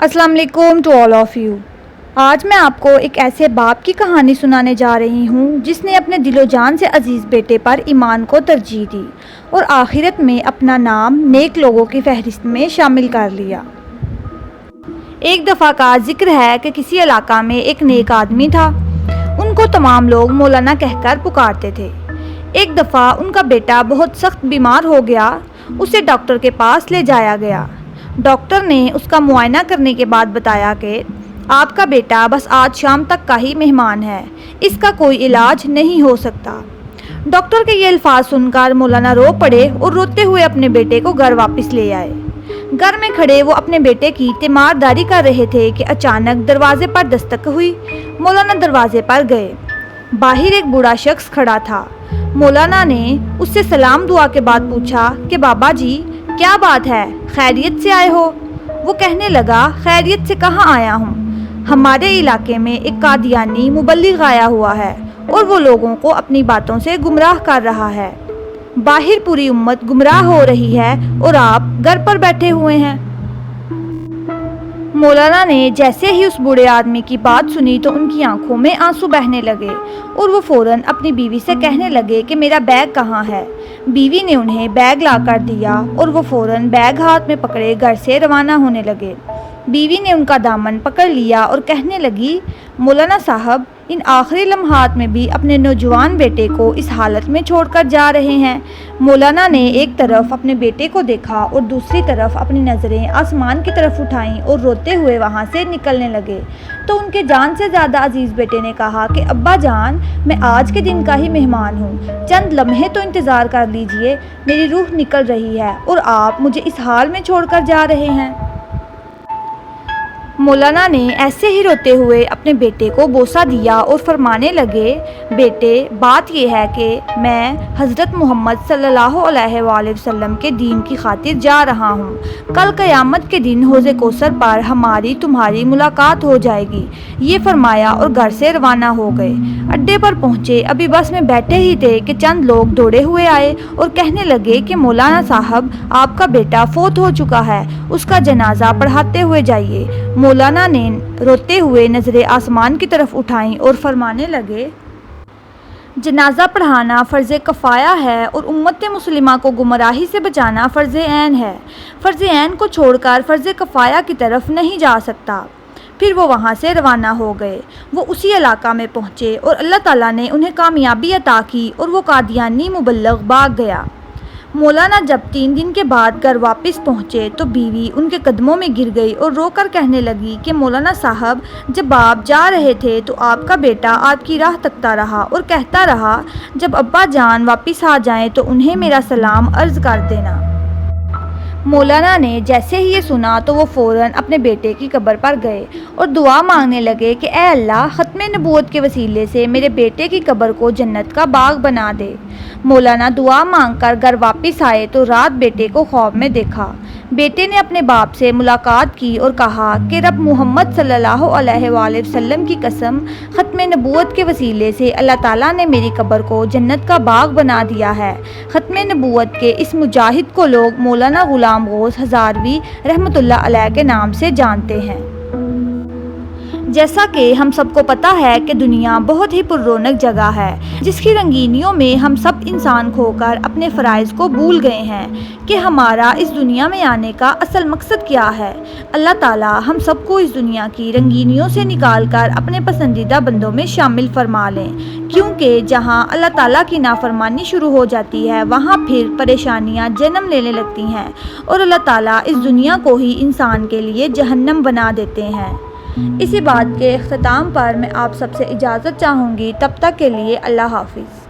السلام علیکم to all of you. آج میں آپ کو ایک ایسے باپ کی کہانی سنانے جا رہی ہوں جس نے اپنے دل و جان سے عزیز بیٹے پر ایمان کو ترجیح دی اور آخرت میں اپنا نام نیک لوگوں کی فہرست میں شامل کر لیا۔ ایک دفعہ کا ذکر ہے کہ کسی علاقہ میں ایک نیک آدمی تھا۔ ان کو تمام لوگ مولانا کہہ کر پکارتے تھے۔ ایک دفعہ ان کا بیٹا بہت سخت بیمار ہو گیا۔ اسے ڈاکٹر کے پاس لے جایا گیا۔ ڈاکٹر نے اس کا معائنہ کرنے کے بعد بتایا کہ آپ کا بیٹا بس آج شام تک کا ہی مہمان ہے، اس کا کوئی علاج نہیں ہو سکتا۔ ڈاکٹر کے یہ الفاظ سن کر مولانا رو پڑے اور روتے ہوئے اپنے بیٹے کو گھر واپس لے آئے۔ گھر میں کھڑے وہ اپنے بیٹے کی تیمارداری کر رہے تھے کہ اچانک دروازے پر دستک ہوئی۔ مولانا دروازے پر گئے۔ باہر ایک بوڑھا شخص کھڑا تھا۔ مولانا نے اس سے سلام دعا کے بعد پوچھا کہ بابا جی کیا بات ہے، خیریت سے آئے ہو؟ وہ کہنے لگا خیریت سے کہاں آیا ہوں، ہمارے علاقے میں ایک قادیانی مبلغ آیا ہوا ہے اور وہ لوگوں کو اپنی باتوں سے گمراہ کر رہا ہے۔ باہر پوری امت گمراہ ہو رہی ہے اور آپ گھر پر بیٹھے ہوئے ہیں۔ مولانا نے جیسے ہی اس بوڑھے آدمی کی بات سنی تو ان کی آنکھوں میں آنسو بہنے لگے اور وہ فوراً اپنی بیوی سے کہنے لگے کہ میرا بیگ کہاں ہے۔ بیوی نے انہیں بیگ لا کر دیا اور وہ فوراً بیگ ہاتھ میں پکڑے گھر سے روانہ ہونے لگے۔ بیوی نے ان کا دامن پکڑ لیا اور کہنے لگی مولانا صاحب ان آخری لمحات میں بھی اپنے نوجوان بیٹے کو اس حالت میں چھوڑ کر جا رہے ہیں۔ مولانا نے ایک طرف اپنے بیٹے کو دیکھا اور دوسری طرف اپنی نظریں آسمان کی طرف اٹھائیں اور روتے ہوئے وہاں سے نکلنے لگے تو ان کے جان سے زیادہ عزیز بیٹے نے کہا کہ ابا جان میں آج کے دن کا ہی مہمان ہوں، چند لمحے تو انتظار کر لیجئے، میری روح نکل رہی ہے اور آپ مجھے اس حال میں چھوڑ کر جا رہے ہیں۔ مولانا نے ایسے ہی روتے ہوئے اپنے بیٹے کو بوسہ دیا اور فرمانے لگے بیٹے بات یہ ہے کہ میں حضرت محمد صلی اللہ علیہ وآلہ وسلم کے دین کی خاطر جا رہا ہوں۔ کل قیامت کے دن حوض کوثر پر ہماری تمہاری ملاقات ہو جائے گی، یہ فرمایا اور گھر سے روانہ ہو گئے۔ اڈے پر پہنچے، ابھی بس میں بیٹھے ہی تھے کہ چند لوگ دوڑے ہوئے آئے اور کہنے لگے کہ مولانا صاحب آپ کا بیٹا فوت ہو چکا ہے، اس کا جنازہ پڑھاتے ہوئے جائیے۔ مولانا نے روتے ہوئے نظریں آسمان کی طرف اٹھائیں اور فرمانے لگے جنازہ پڑھانا فرض کفایہ ہے اور امت مسلمہ کو گمراہی سے بچانا فرض عین ہے۔ فرض عین کو چھوڑ کر فرض کفایہ کی طرف نہیں جا سکتا۔ پھر وہ وہاں سے روانہ ہو گئے۔ وہ اسی علاقہ میں پہنچے اور اللہ تعالیٰ نے انہیں کامیابی عطا کی اور وہ قادیانی مبلغ بھاگ گیا۔ مولانا جب 3 دن کے بعد گھر واپس پہنچے تو بیوی ان کے قدموں میں گر گئی اور رو کر کہنے لگی کہ مولانا صاحب جب آپ جا رہے تھے تو آپ کا بیٹا آپ کی راہ تکتا رہا اور کہتا رہا جب ابا جان واپس آ جائیں تو انہیں میرا سلام عرض کر دینا۔ مولانا نے جیسے ہی یہ سنا تو وہ فوراً اپنے بیٹے کی قبر پر گئے اور دعا مانگنے لگے کہ اے اللہ ختم نبوت کے وسیلے سے میرے بیٹے کی قبر کو جنت کا باغ بنا دے۔ مولانا دعا مانگ کر گھر واپس آئے تو رات بیٹے کو خواب میں دیکھا۔ بیٹے نے اپنے باپ سے ملاقات کی اور کہا کہ رب محمد صلی اللہ علیہ وآلہ وسلم کی قسم ختم نبوت کے وسیلے سے اللہ تعالیٰ نے میری قبر کو جنت کا باغ بنا دیا ہے۔ ختم نبوت کے اس مجاہد کو لوگ مولانا غلام غوث ہزاروی رحمۃ اللہ علیہ کے نام سے جانتے ہیں۔ جیسا کہ ہم سب کو پتہ ہے کہ دنیا بہت ہی پر رونق جگہ ہے جس کی رنگینیوں میں ہم سب انسان کھو کر اپنے فرائض کو بھول گئے ہیں کہ ہمارا اس دنیا میں آنے کا اصل مقصد کیا ہے۔ اللہ تعالیٰ ہم سب کو اس دنیا کی رنگینیوں سے نکال کر اپنے پسندیدہ بندوں میں شامل فرما لیں، کیونکہ جہاں اللہ تعالیٰ کی نافرمانی شروع ہو جاتی ہے وہاں پھر پریشانیاں جنم لینے لگتی ہیں اور اللہ تعالیٰ اس دنیا کو ہی انسان کے لیے جہنم بنا دیتے ہیں۔ اسی بات کے اختتام پر میں آپ سب سے اجازت چاہوں گی، تب تک کے لیے اللہ حافظ۔